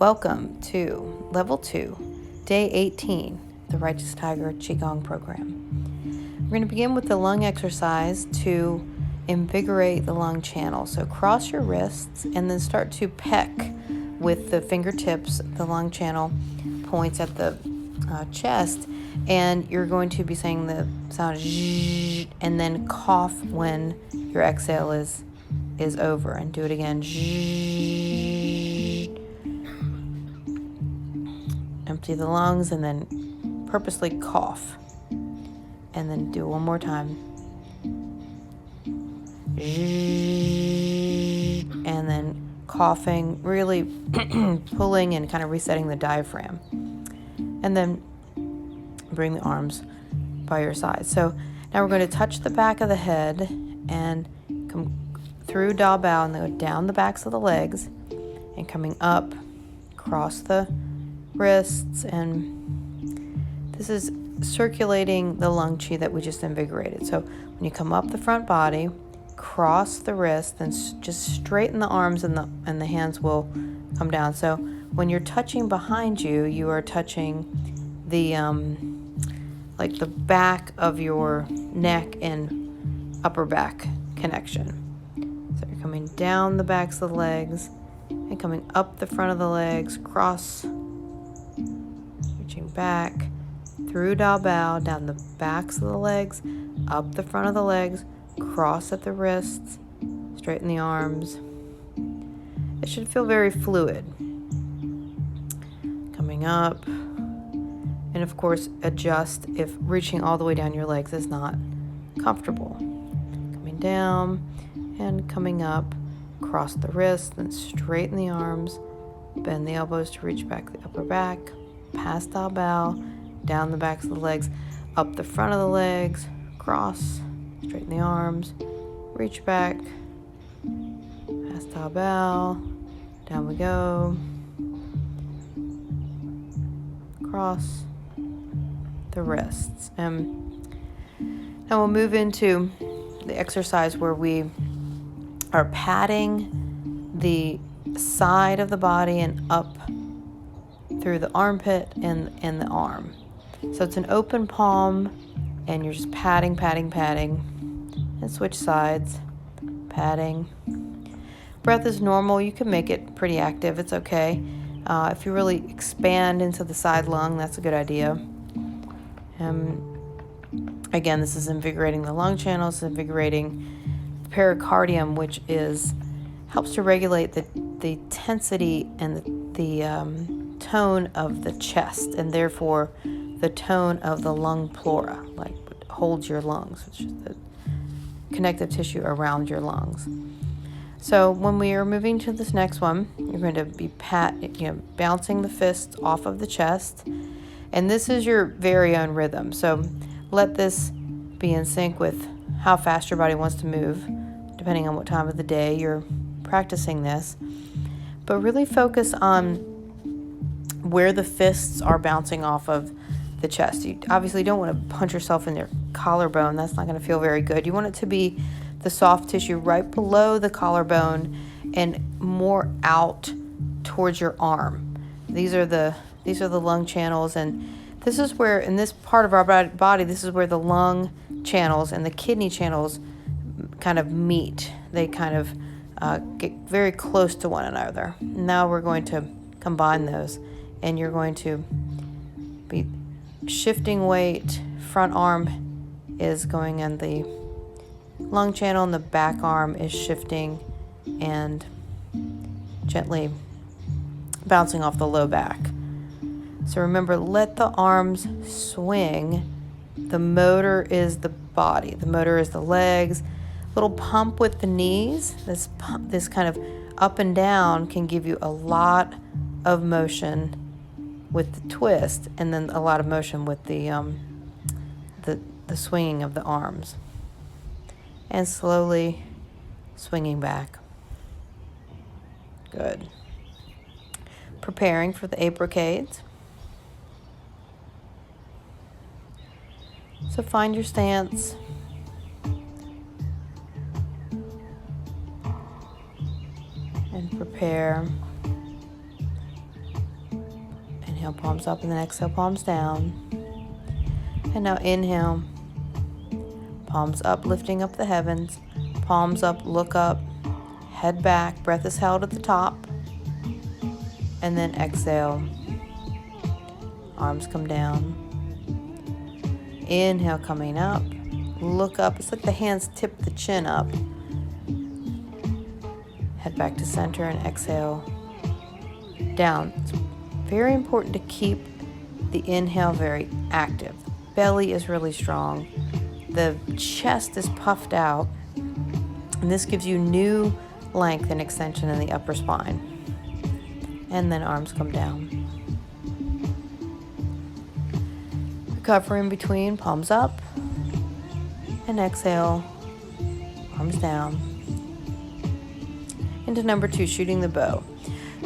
Welcome to Level 2, Day 18, the Righteous Tiger Qigong program. We're going to begin with the lung exercise to invigorate the lung channel. So cross your wrists and then start to peck with the fingertips. The lung channel points at the chest, and you're going to be saying the sound zh, and then cough when your exhale is over, and do it again. Zh. Empty the lungs and then purposely cough, and then do it one more time. Zh. And then coughing, really pulling and kind of resetting the diaphragm. And then bring the arms by your side. So now we're going to touch the back of the head and come through Da Bao and then go down the backs of the legs and coming up, across the wrists, and this is circulating the lung qi that we just invigorated. So when you come up the front body, cross the wrist, then just straighten the arms, and the hands will come down. So when you're touching behind you, you are touching the like the back of your neck and upper back connection. So you're coming down the backs of the legs and coming up the front of the legs, cross, reaching back through Da Bao, down the backs of the legs, up the front of the legs, cross at the wrists, straighten the arms. It should feel very fluid. Coming up, and of course adjust if reaching all the way down your legs is not comfortable. Coming down and coming up, cross the wrists, then straighten the arms, bend the elbows to reach back the upper back, past Da Bao, down the backs of the legs, up the front of the legs, cross, straighten the arms, reach back, past Da Bao, down we go, cross the wrists. And now we'll move into the exercise where we are patting the side of the body and up through the armpit and the arm. So it's an open palm, and you're just patting, and switch sides, patting. Breath is normal. You can make it pretty active. It's okay. If you really expand into the side lung, that's a good idea. Again, this is invigorating the lung channels, invigorating the pericardium, which helps to regulate the tensity and the tone of the chest, and therefore the tone of the lung pleura, like what holds your lungs, which is the connective tissue around your lungs. So when we are moving to this next one, you're going to be bouncing the fists off of the chest, and this is your very own rhythm. So let this be in sync with how fast your body wants to move, depending on what time of the day you're practicing this. But really focus on where the fists are bouncing off of the chest. You obviously don't want to punch yourself in your collarbone. That's not going to feel very good. You want it to be the soft tissue right below the collarbone and more out towards your arm. These are the lung channels, and this is where, in this part of our body, this is where the lung channels and the kidney channels kind of meet. They kind of get very close to one another. Now we're going to combine those, and you're going to be shifting weight. Front arm is going in the lung channel, and the back arm is shifting and gently bouncing off the low back. So remember, let the arms swing. The motor is the body. The motor is the legs. Little pump with the knees. This kind of up and down can give you a lot of motion with the twist, and then a lot of motion with the swinging of the arms. And slowly swinging back. Good. Preparing for the abracades. So find your stance. And prepare Inhale, palms up, and then exhale, palms down. And now inhale, palms up, lifting up the heavens. Palms up, look up, head back. Breath is held at the top. And then exhale, arms come down. Inhale, coming up, look up. It's like the hands tip the chin up. Head back to center and exhale down. It's very important to keep the inhale very active. Belly is really strong. The chest is puffed out. And this gives you new length and extension in the upper spine. And then arms come down. Recover in between, palms up. And exhale, arms down. Into number 2, shooting the bow.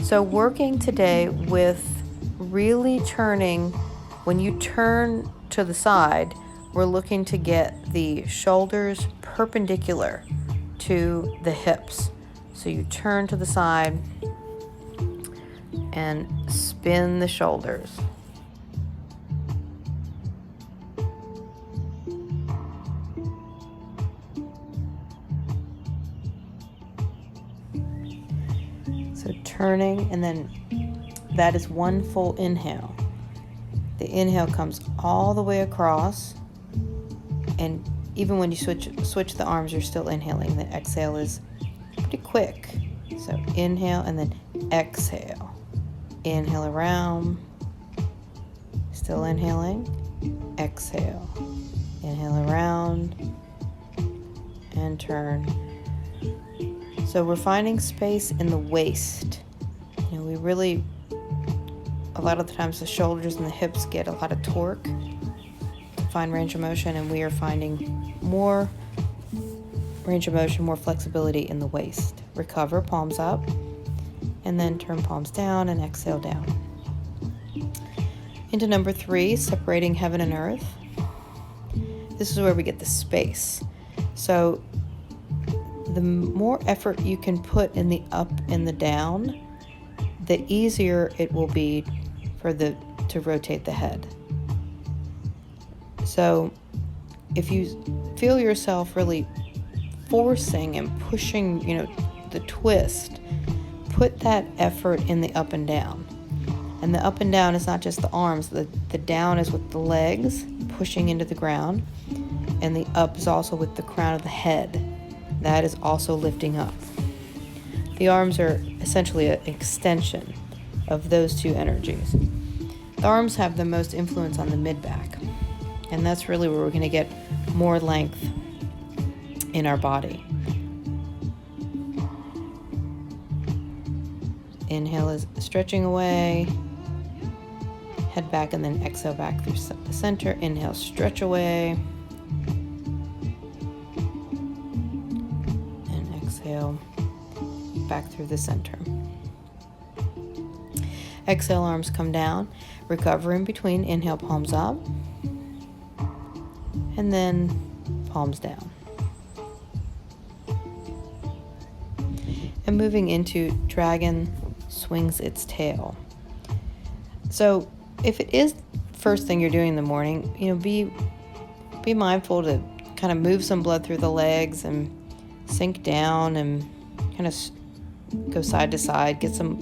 So working today with really turning, when you turn to the side, we're looking to get the shoulders perpendicular to the hips. So you turn to the side and spin the shoulders. So turning, and then that is one full inhale. The inhale comes all the way across, and even when you switch the arms, you're still inhaling. The exhale is pretty quick. So inhale and then exhale. Inhale around, still inhaling, exhale. Inhale around and turn. So we're finding space in the waist. You know, we really, a lot of the times the shoulders and the hips get a lot of torque to find range of motion, and we are finding more range of motion, more flexibility in the waist. Recover, palms up, and then turn palms down and exhale down. Into number 3, separating heaven and earth. This is where we get the space. So the more effort you can put in the up and the down, the easier it will be to rotate the head. So if you feel yourself really forcing and pushing, the twist, put that effort in the up and down. And the up and down is not just the arms. The down is with the legs pushing into the ground, and the up is also with the crown of the head. That is also lifting up. The arms are essentially an extension of those two energies. The arms have the most influence on the mid-back, and that's really where we're going to get more length in our body. Inhale is stretching away, head back, and then exhale back through the center. Inhale, stretch away, and exhale back through the center. Exhale, arms come down. Recover in between. Inhale, palms up, and then palms down. And moving into dragon swings its tail. So if it is first thing you're doing in the morning, be mindful to kind of move some blood through the legs and sink down and kind of go side to side, get some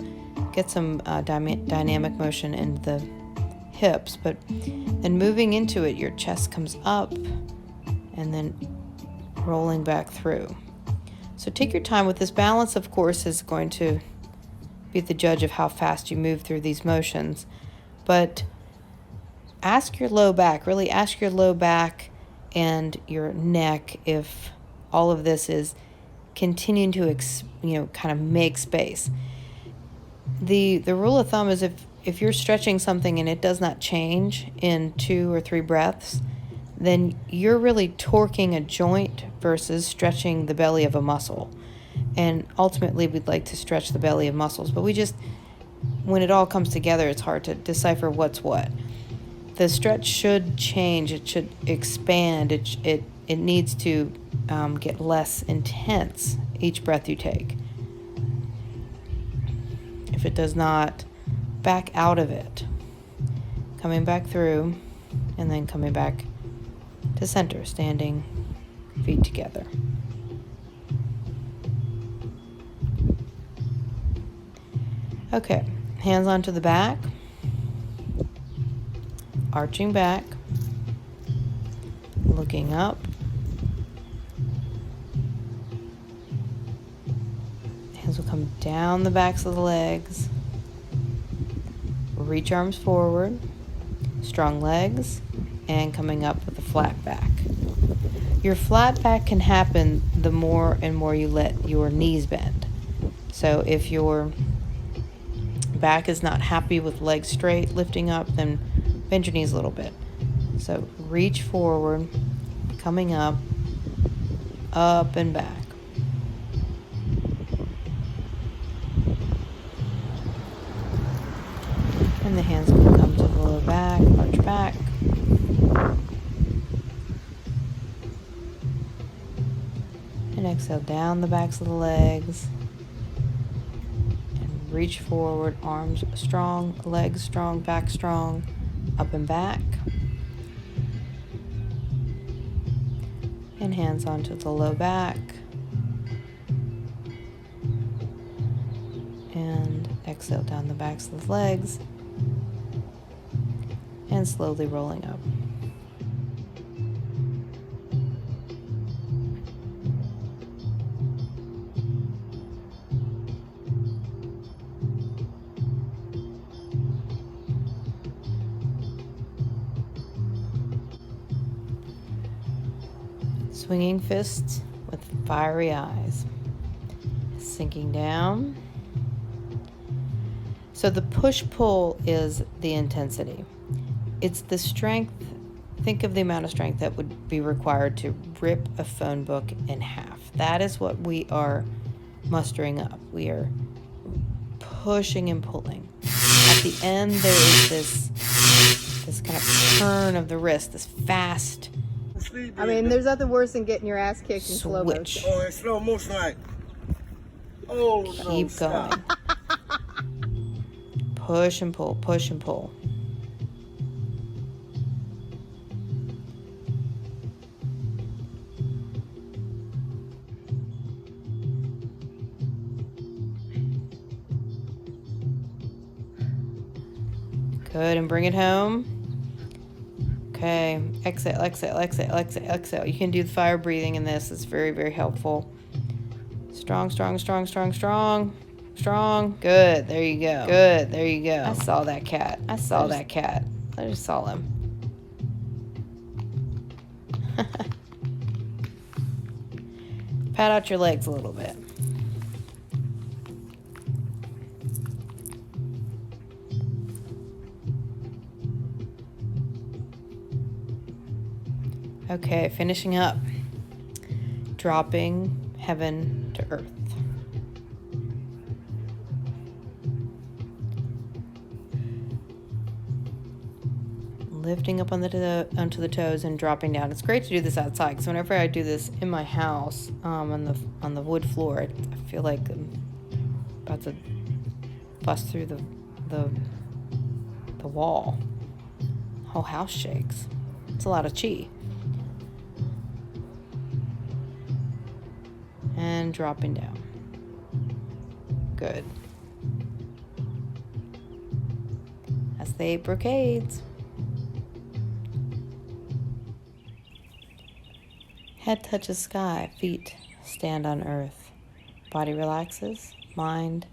dynamic motion in the hips. But then moving into it, your chest comes up and then rolling back through. So take your time with this. Balance, of course, is going to be the judge of how fast you move through these motions. But ask your low back and your neck if all of this is continuing to kind of make space. The rule of thumb is if you're stretching something and it does not change in 2 or 3 breaths, then you're really torquing a joint versus stretching the belly of a muscle. And ultimately, we'd like to stretch the belly of muscles, but when it all comes together, it's hard to decipher what's what. The stretch should change. It should expand. It needs to get less intense each breath you take. If it does not, back out of it. coming back through, and then coming back to center, standing feet together. Okay, hands onto the back, arching back, looking up, hands will come down the backs of the legs, reach arms forward, strong legs, and coming up with a flat back. Your flat back can happen the more and more you let your knees bend. So if your back is not happy with legs straight, lifting up, then bend your knees a little bit. So reach forward, coming up and back. And the hands can come to the lower back, arch back. And exhale down the backs of the legs. And reach forward, arms strong, legs strong, back strong, up and back. And hands onto the low back. And exhale down the backs of the legs. And slowly rolling up. Swinging fists with fiery eyes. Sinking down. So the push-pull is the intensity. It's the strength. Think of the amount of strength that would be required to rip a phone book in half. That is what we are mustering up. We are pushing and pulling. At the end, there is this kind of turn of the wrist, this fast. I mean, there's nothing worse than getting your ass kicked in slow Switch. motion. Oh, in slow motion, like. Oh, no, Keep stop. going. Push and pull, push and pull. Good, and bring it home. Okay, exhale, exhale, exhale, exhale, exhale. You can do the fire breathing in this. It's very, very helpful. Strong, strong, strong, strong, strong, strong. Good, there you go. Good, there you go. I saw that cat. I saw that cat. I just saw him. Pat out your legs a little bit. Okay, finishing up. Dropping heaven to earth. Lifting up onto the toes and dropping down. It's great to do this outside because whenever I do this in my house on the wood floor, I feel like I'm about to bust through the wall. The whole house shakes. It's a lot of chi. And dropping down. Good. That's the 8 brocades. Head touches sky, feet stand on earth. Body relaxes, mind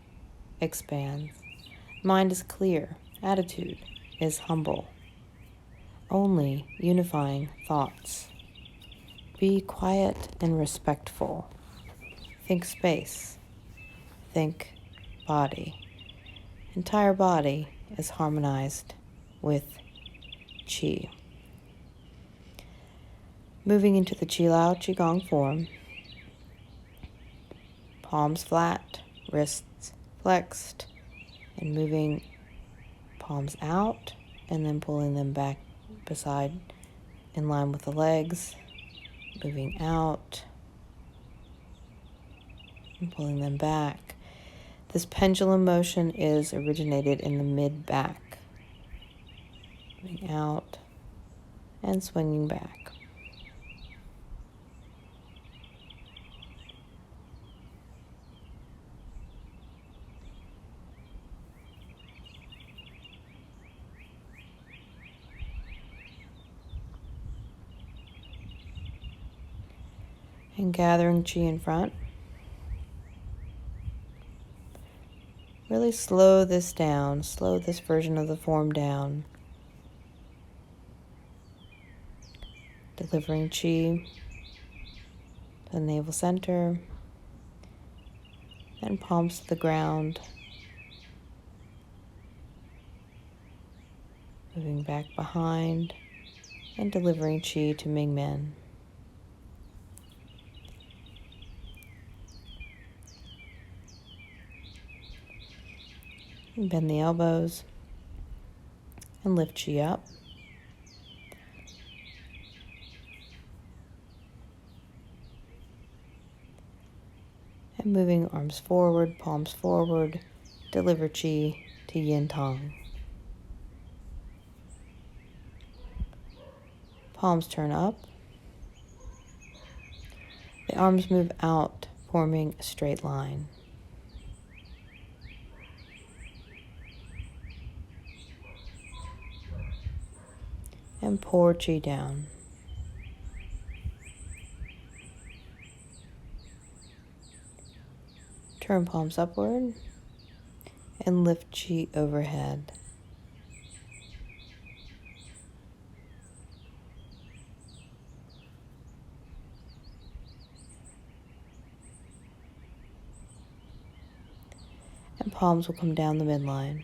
expands. Mind is clear, attitude is humble. Only unifying thoughts. Be quiet and respectful. Think space. Think body. Entire body is harmonized with Qi. Moving into the Qi Lao Qigong form. Palms flat, wrists flexed, and moving palms out and then pulling them back beside in line with the legs. Moving out and pulling them back. This pendulum motion is originated in the mid-back. Moving out and swinging back. And gathering chi in front. Really slow this down, slow this version of the form down. Delivering chi to the navel center, then palms to the ground. Moving back behind and delivering chi to Ming Men. And bend the elbows and lift chi up. And moving arms forward, palms forward, deliver chi to Yin Tong. Palms turn up. The arms move out, forming a straight line. And pour chi down. Turn palms upward and lift chi overhead. And palms will come down the midline.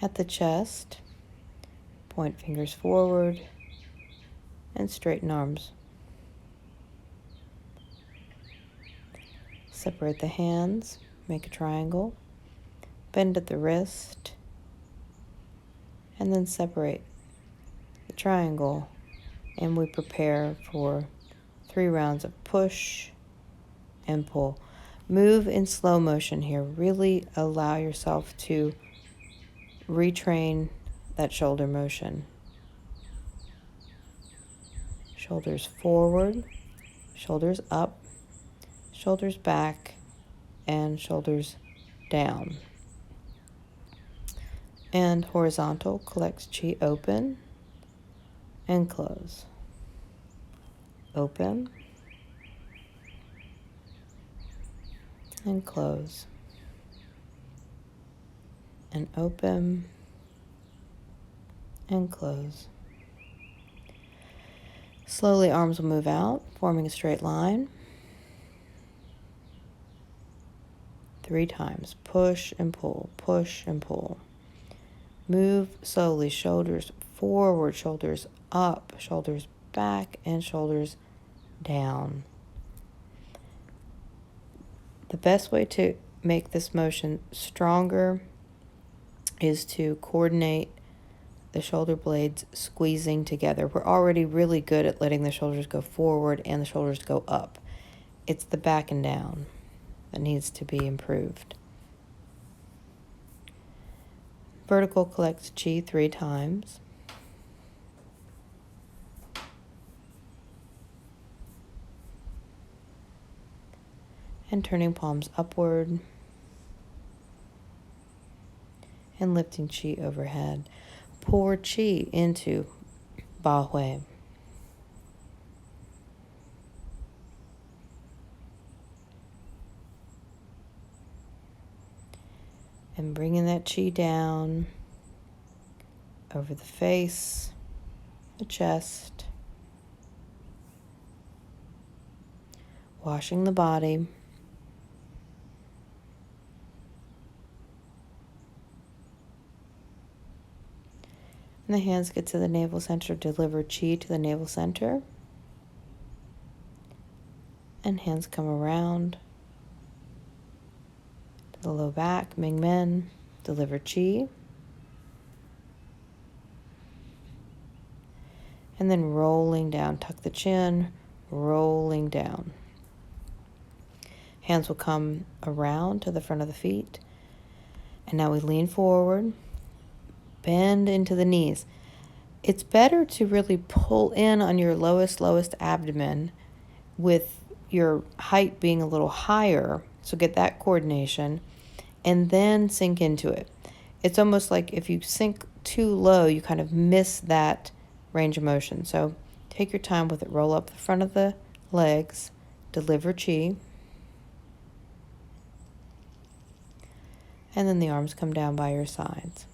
At the chest, point fingers forward and straighten arms. Separate the hands, make a triangle, bend at the wrist, and then separate the triangle, and we prepare for 3 rounds of push and pull. Move in slow motion here. Really allow yourself to retrain that shoulder motion. Shoulders forward, shoulders up, shoulders back, and shoulders down. And horizontal collects chi open and close. Open and close. And open and close. Slowly arms will move out, forming a straight line. 3 times. Push and pull, push and pull. Move slowly, shoulders forward, shoulders up, shoulders back, and shoulders down. The best way to make this motion stronger is to coordinate the shoulder blades squeezing together. We're already really good at letting the shoulders go forward and the shoulders go up. It's the back and down that needs to be improved. Vertical collects chi 3 times. And turning palms upward. And lifting chi overhead. Pour chi into Ba Hui. And bringing that chi down over the face, the chest, washing the body. And the hands get to the navel center, deliver chi to the navel center. And hands come around to the low back, Ming Men, deliver chi. And then rolling down, tuck the chin, rolling down. Hands will come around to the front of the feet. And now we lean forward, bend into the knees. It's better to really pull in on your lowest abdomen with your height being a little higher. So get that coordination and then sink into it. It's almost like if you sink too low, you kind of miss that range of motion. So take your time with it. Roll up the front of the legs, deliver chi. And then the arms come down by your sides.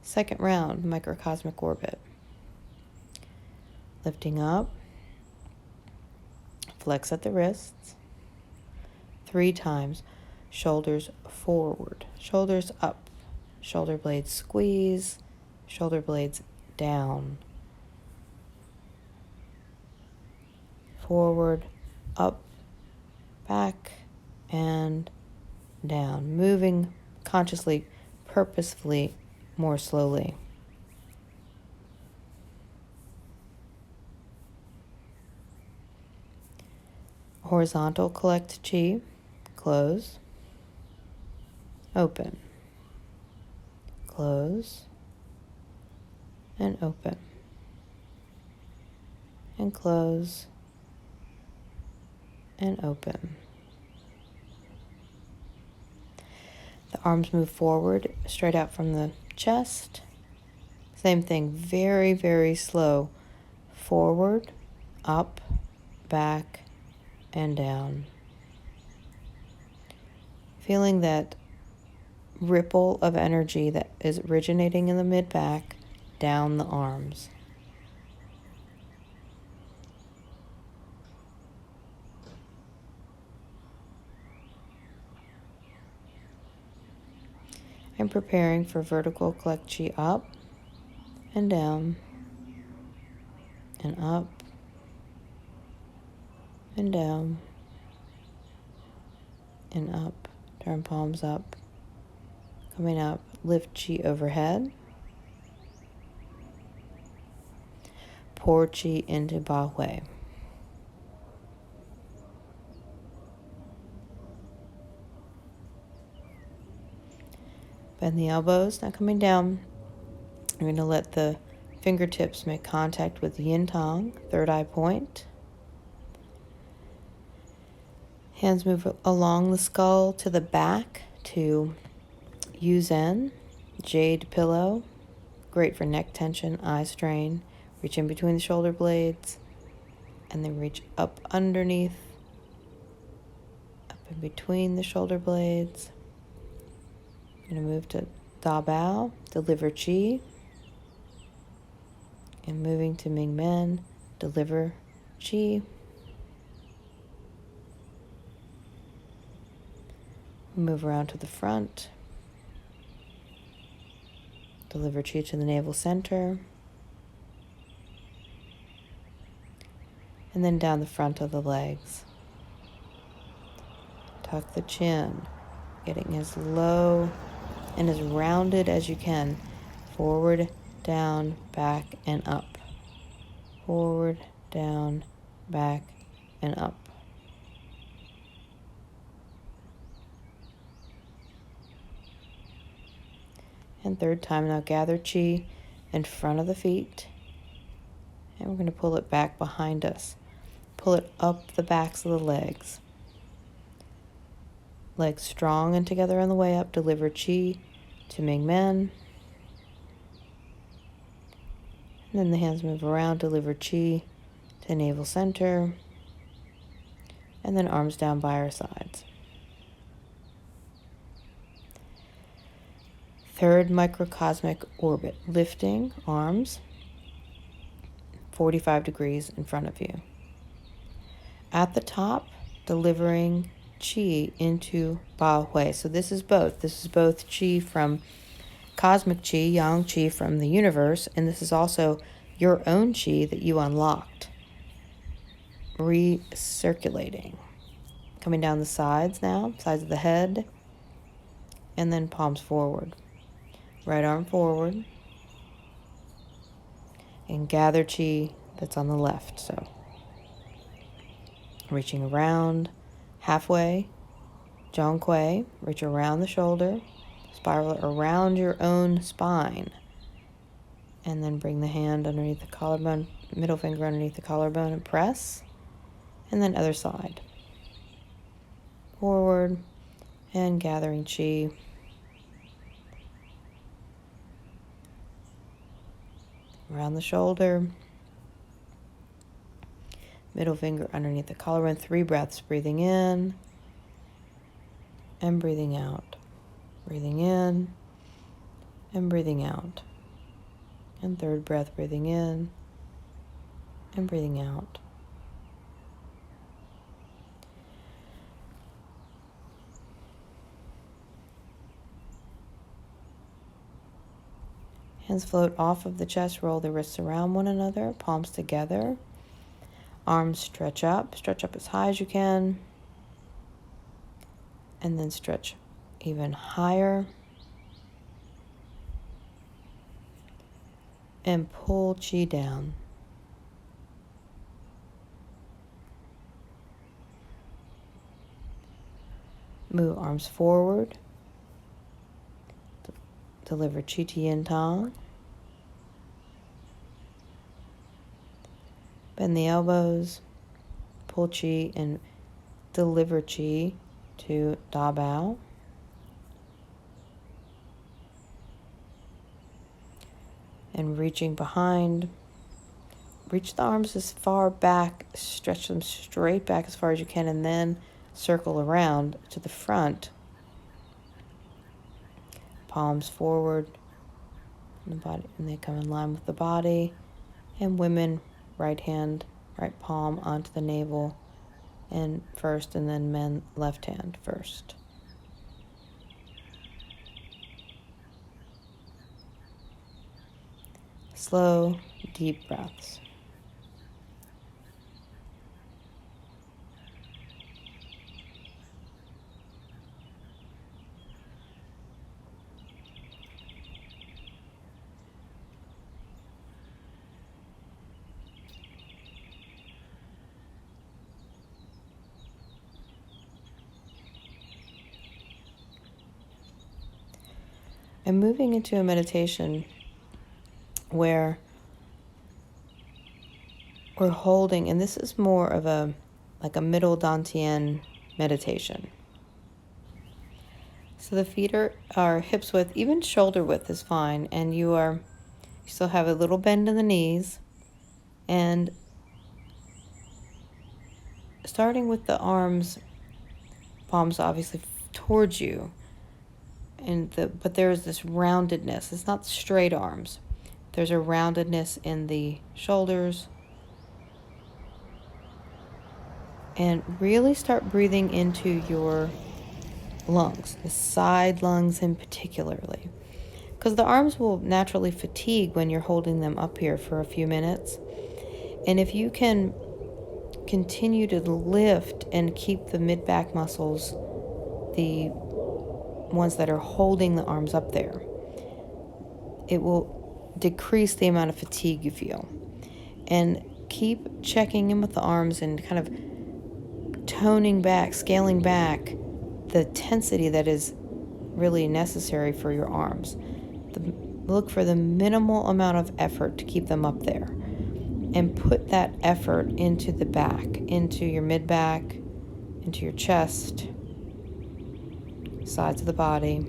Second round, microcosmic orbit. Lifting up. Flex at the wrists. 3 times. Shoulders forward. Shoulders up. Shoulder blades squeeze. Shoulder blades down. Forward, up, back, and down. Moving consciously, purposefully, more slowly. Horizontal, collect chi, close, open, close, and open, and close, and open. The arms move forward, straight out from the chest. Same thing, very, very slow. Forward, up, back, and down. Feeling that ripple of energy that is originating in the mid-back down the arms. I'm preparing for vertical collect chi up and down and up and down and up. Turn palms up. Coming up, lift chi overhead. Pour chi into Ba Hui. Bend the elbows, now coming down. You're going to let the fingertips make contact with the yin tong, third eye point. Hands move along the skull to the back to Yu Zen, jade pillow, great for neck tension, eye strain. Reach in between the shoulder blades and then reach up underneath, up in between the shoulder blades. You're going to move to Da Bao, deliver chi. And moving to Ming Men, deliver chi. Move around to the front. Deliver chi to the navel center. And then down the front of the legs. Tuck the chin, getting as low and as rounded as you can. Forward, down, back, and up. Forward, down, back, and up. And third time, now gather chi in front of the feet. And we're going to pull it back behind us. Pull it up the backs of the legs. Legs strong and together on the way up. Deliver chi to Ming Men. And then the hands move around. Deliver chi to navel center. And then arms down by our sides. Third microcosmic orbit. Lifting arms 45 degrees in front of you. At the top, delivering chi into Ba Hui. So this is both. This is both chi from cosmic chi, yang chi from the universe, and this is also your own chi that you unlocked. Recirculating. Coming down the sides now, sides of the head, and then palms forward. Right arm forward. and gather chi that's on the left. So reaching around halfway, Zhong reach around the shoulder, spiral it around your own spine, and then bring the hand underneath the collarbone, middle finger underneath the collarbone and press, and then other side. Forward and gathering chi. Around the shoulder, middle finger underneath the collarbone, 3 breaths, breathing in and breathing out. Breathing in and breathing out. And 3rd breath, breathing in and breathing out. Hands float off of the chest, roll the wrists around one another, palms together. Arms stretch up as high as you can. And then stretch even higher. And pull chi down. Move arms forward. Deliver chi tien tong. Bend the elbows. Pull chi and deliver chi to da bao. And reaching behind. Reach the arms as far back, stretch them straight back as far as you can, and then circle around to the front. Palms forward, and the body, and they come in line with the body. And women, right hand, right palm onto the navel, and first, and then men, left hand first. Slow, deep breaths. And moving into a meditation where we're holding, and this is more of a middle dantian meditation. So the feet are hips width, even shoulder width is fine, and you still have a little bend in the knees, and starting with the arms, palms obviously towards you. But there's this roundedness. It's not straight arms. There's a roundedness in the shoulders. And really start breathing into your lungs, the side lungs in particularly. Because the arms will naturally fatigue when you're holding them up here for a few minutes. And if you can continue to lift and keep the mid-back muscles, the ones that are holding the arms up there, it will decrease the amount of fatigue you feel. And keep checking in with the arms and kind of toning back, scaling back the tensity that is really necessary for your arms. Look for the minimal amount of effort to keep them up there. And put that effort into the back, into your mid-back, into your chest, sides of the body.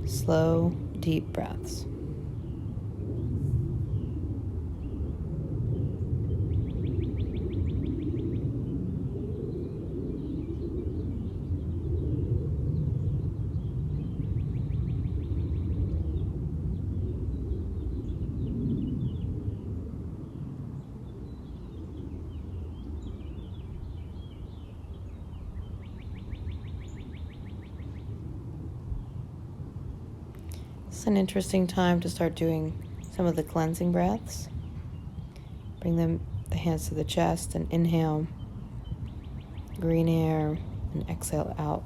Slow, deep breaths. It's an interesting time to start doing some of the cleansing breaths. Bring the hands to the chest and inhale green air and exhale out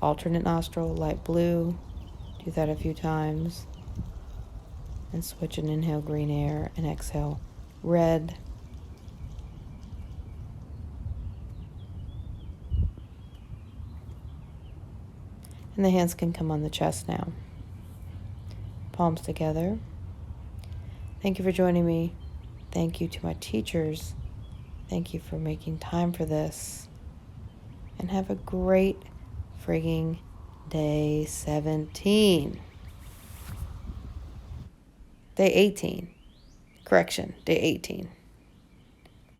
alternate nostril, light blue. Do that a few times. And switch and inhale green air and exhale red. And the hands can come on the chest now. Palms together. Thank you for joining me. Thank you to my teachers. Thank you for making time for this. And have a great frigging day 17. Day 18. Correction, day 18.